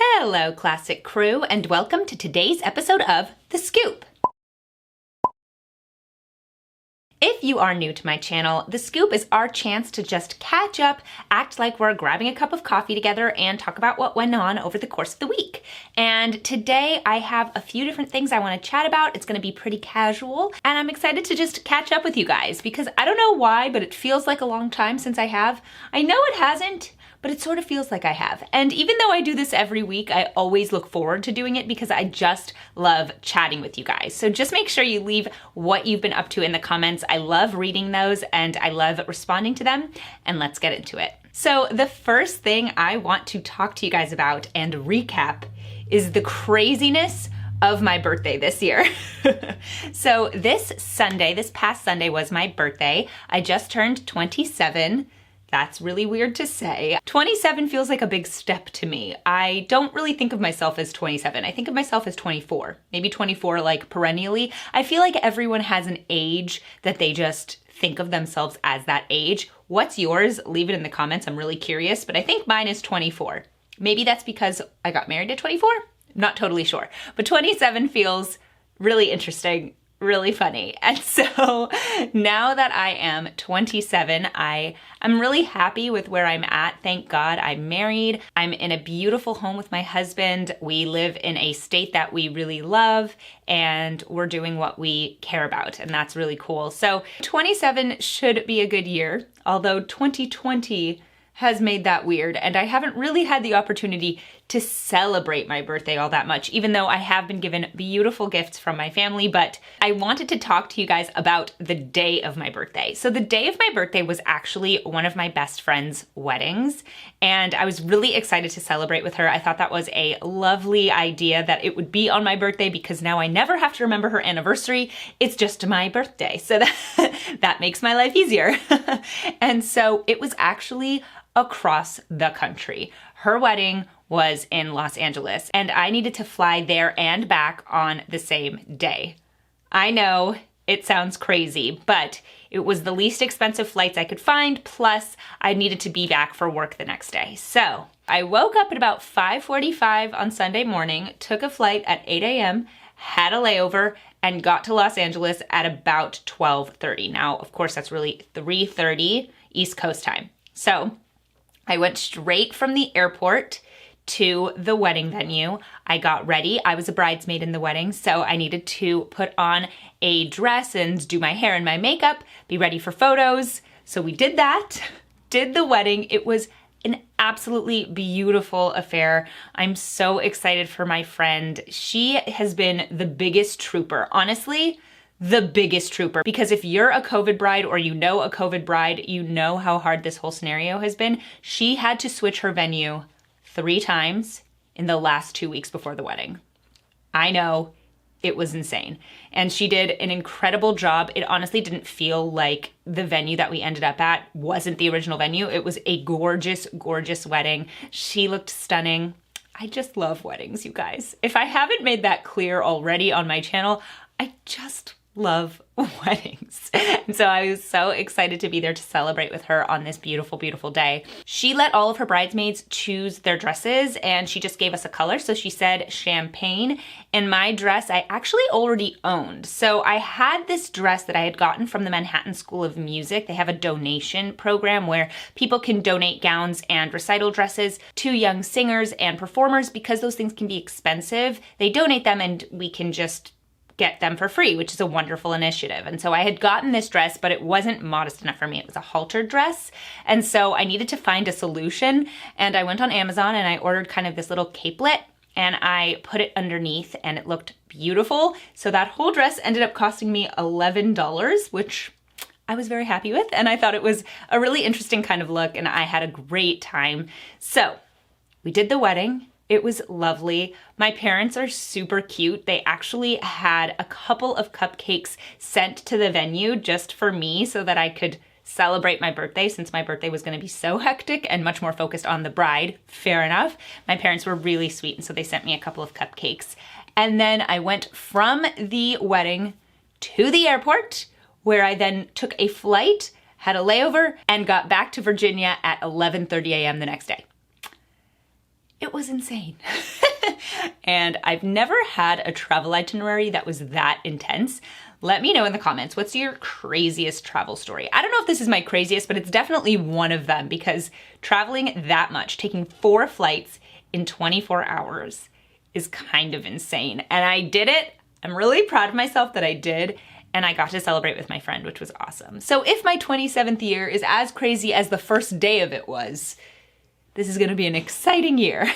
Hello, Classic Crew, and welcome to today's episode of The Scoop. If you are new to my channel, The Scoop is our chance to just catch up, act like we're grabbing a cup of coffee together, and talk about what went on over the course of the week. And today I have a few different things I want to chat about. It's going to be pretty casual, and I'm excited to just catch up with you guys because I don't know why, but it feels like a long time since I have. I know it hasn't, but it sort of feels like I have. And even though I do this every week, I always look forward to doing it because I just love chatting with you guys. So just make sure you leave what you've been up to in the comments. I love reading those and I love responding to them, and let's get into it. So the first thing I want to talk to you guys about and recap is the craziness of my birthday this year. So this past Sunday was my birthday. I just turned 27. That's really weird to say. 27 feels like a big step to me. I don't really think of myself as 27. I think of myself as 24, maybe 24 like perennially. I feel like everyone has an age that they just think of themselves as that age. What's yours? Leave it in the comments. I'm really curious, but I think mine is 24. Maybe that's because I got married at 24. I'm not totally sure, but 27 feels really interesting, really funny. And so now that I am 27, I'm really happy with where I'm at. Thank God I'm married. I'm in a beautiful home with my husband. We live in a state that we really love and we're doing what we care about, and that's really cool. So 27 should be a good year, although 2020 has made that weird, and I haven't really had the opportunity to celebrate my birthday all that much, even though I have been given beautiful gifts from my family. But I wanted to talk to you guys about the day of my birthday. So the day of my birthday was actually one of my best friend's weddings, and I was really excited to celebrate with her. I thought that was a lovely idea that it would be on my birthday because now I never have to remember her anniversary. It's just my birthday. So that makes my life easier. And so it was actually across the country. Her wedding was in Los Angeles, and I needed to fly there and back on the same day. I know it sounds crazy, but it was the least expensive flights I could find, plus I needed to be back for work the next day. So I woke up at about 5:45 on Sunday morning, took a flight at 8 a.m., had a layover, and got to Los Angeles at about 12:30. Now, of course, that's really 3:30 East Coast time. So I went straight from the airport to the wedding venue. I got ready. I was a bridesmaid in the wedding, so I needed to put on a dress and do my hair and my makeup, be ready for photos. So we did that, did the wedding. It was an absolutely beautiful affair. I'm so excited for my friend. She has been the biggest trooper. Honestly, the biggest trooper, because if you're a COVID bride or you know a COVID bride, you know how hard this whole scenario has been. She had to switch her venue 3 times in the last 2 weeks before the wedding. I know, it was insane. And she did an incredible job. It honestly didn't feel like the venue that we ended up at wasn't the original venue. It was a gorgeous, gorgeous wedding. She looked stunning. I just love weddings, you guys. If I haven't made that clear already on my channel, I just love weddings. And so I was so excited to be there to celebrate with her on this beautiful, beautiful day. She let all of her bridesmaids choose their dresses and she just gave us a color. So she said champagne, and my dress I actually already owned. So I had this dress that I had gotten from the Manhattan School of Music. They have a donation program where people can donate gowns and recital dresses to young singers and performers because those things can be expensive. They donate them and we can just get them for free, which is a wonderful initiative. And so I had gotten this dress, but it wasn't modest enough for me. It was a halter dress. And so I needed to find a solution. And I went on Amazon and I ordered kind of this little capelet and I put it underneath and it looked beautiful. So that whole dress ended up costing me $11, which I was very happy with. And I thought it was a really interesting kind of look and I had a great time. So we did the wedding. It was lovely. My parents are super cute. They actually had a couple of cupcakes sent to the venue just for me so that I could celebrate my birthday since my birthday was going to be so hectic and much more focused on the bride. Fair enough. My parents were really sweet, and so they sent me a couple of cupcakes. And then I went from the wedding to the airport, where I then took a flight, had a layover, and got back to Virginia at 11:30 a.m. the next day. It was insane. And I've never had a travel itinerary that was that intense. Let me know in the comments, what's your craziest travel story? I don't know if this is my craziest, but it's definitely one of them because traveling that much, taking 4 flights in 24 hours is kind of insane. And I did it. I'm really proud of myself that I did. And I got to celebrate with my friend, which was awesome. So if my 27th year is as crazy as the first day of it was, this is gonna be an exciting year.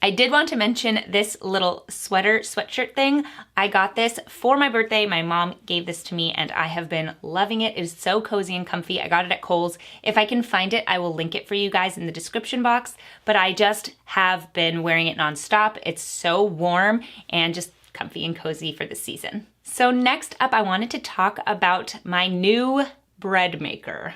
I did want to mention this little sweatshirt thing. I got this for my birthday. My mom gave this to me and I have been loving it. It is so cozy and comfy. I got it at Kohl's. If I can find it, I will link it for you guys in the description box, but I just have been wearing it nonstop. It's so warm and just comfy and cozy for the season. So next up, I wanted to talk about my new bread maker.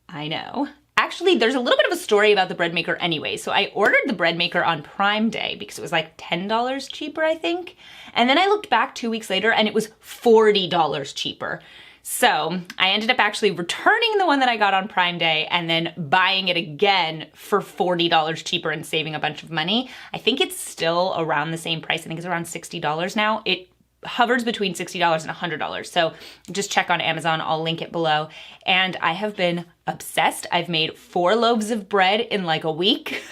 I know. Actually, there's a little bit of a story about the bread maker anyway. So I ordered the bread maker on Prime Day because it was like $10 cheaper, I think. And then I looked back 2 weeks later and it was $40 cheaper. So I ended up actually returning the one that I got on Prime Day and then buying it again for $40 cheaper and saving a bunch of money. I think it's still around the same price. I think it's around $60 now. It hovers between $60 and $100. So just check on Amazon. I'll link it below. And I have been obsessed. I've made 4 loaves of bread in like a week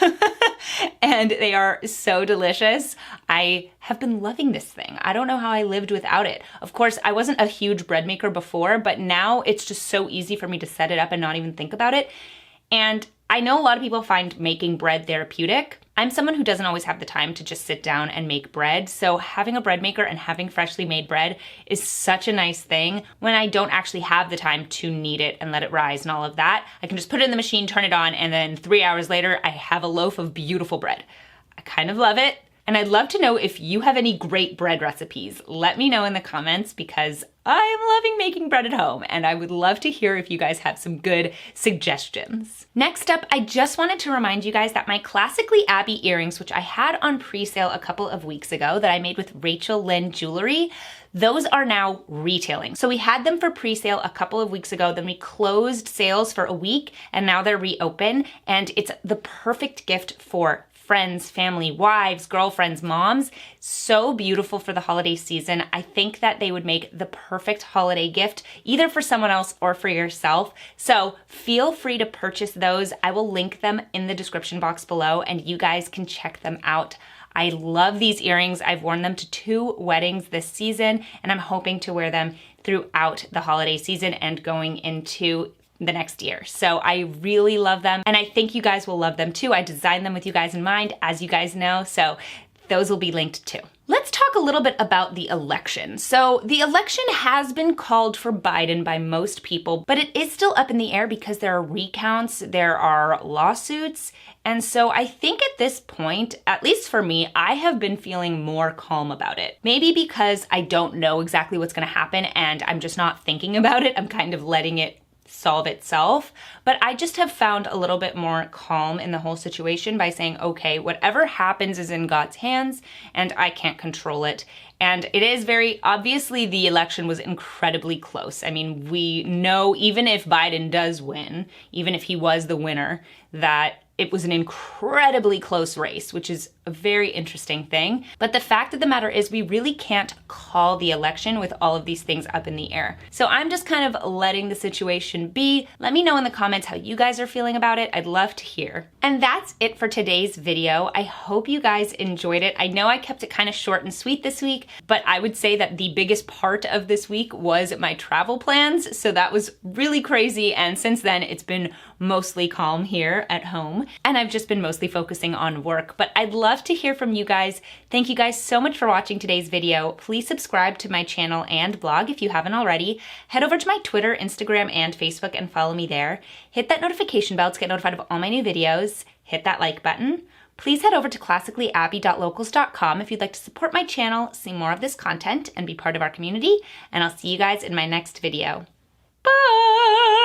and they are so delicious. I have been loving this thing. I don't know how I lived without it. Of course, I wasn't a huge bread maker before, but now it's just so easy for me to set it up and not even think about it. And I know a lot of people find making bread therapeutic. I'm someone who doesn't always have the time to just sit down and make bread. So having a bread maker and having freshly made bread is such a nice thing when I don't actually have the time to knead it and let it rise and all of that. I can just put it in the machine, turn it on, and then 3 hours later, I have a loaf of beautiful bread. I kind of love it. And I'd love to know if you have any great bread recipes. Let me know in the comments because I am loving making bread at home and I would love to hear if you guys have some good suggestions. Next up, I just wanted to remind you guys that my Classically Abby earrings, which I had on pre-sale a couple of weeks ago that I made with Rachel Lynn Jewelry, those are now retailing. So we had them for pre-sale a couple of weeks ago, then we closed sales for a week and now they're reopened and it's the perfect gift for friends, family, wives, girlfriends, moms. So beautiful for the holiday season. I think that they would make the perfect holiday gift, either for someone else or for yourself. So feel free to purchase those. I will link them in the description box below and you guys can check them out. I love these earrings. I've worn them to 2 weddings this season and I'm hoping to wear them throughout the holiday season and going into the next year. So I really love them and I think you guys will love them too. I designed them with you guys in mind, as you guys know, so those will be linked too. Let's talk a little bit about the election. So the election has been called for Biden by most people, but it is still up in the air because there are recounts, there are lawsuits, and so I think at this point, at least for me, I have been feeling more calm about it. Maybe because I don't know exactly what's gonna happen and I'm just not thinking about it. I'm kind of letting it solve itself, but I just have found a little bit more calm in the whole situation by saying, okay, whatever happens is in God's hands and I can't control it. And it is very, obviously the election was incredibly close. I mean, we know even if Biden does win, even if he was the winner, that it was an incredibly close race, which is a very interesting thing. But the fact of the matter is we really can't call the election with all of these things up in the air. So I'm just kind of letting the situation be. Let me know in the comments how you guys are feeling about it. I'd love to hear. And that's it for today's video. I hope you guys enjoyed it. I know I kept it kind of short and sweet this week, but I would say that the biggest part of this week was my travel plans. So that was really crazy. And since then it's been mostly calm here at home. And I've just been mostly focusing on work, but I'd love to hear from you guys. Thank you guys so much for watching today's video. Please subscribe to my channel and blog if you haven't already. Head over to my Twitter, Instagram, and Facebook and follow me there. Hit that notification bell to get notified of all my new videos. Hit that like button. Please head over to classicallyabby.locals.com if you'd like to support my channel, see more of this content, and be part of our community. And I'll see you guys in my next video. Bye!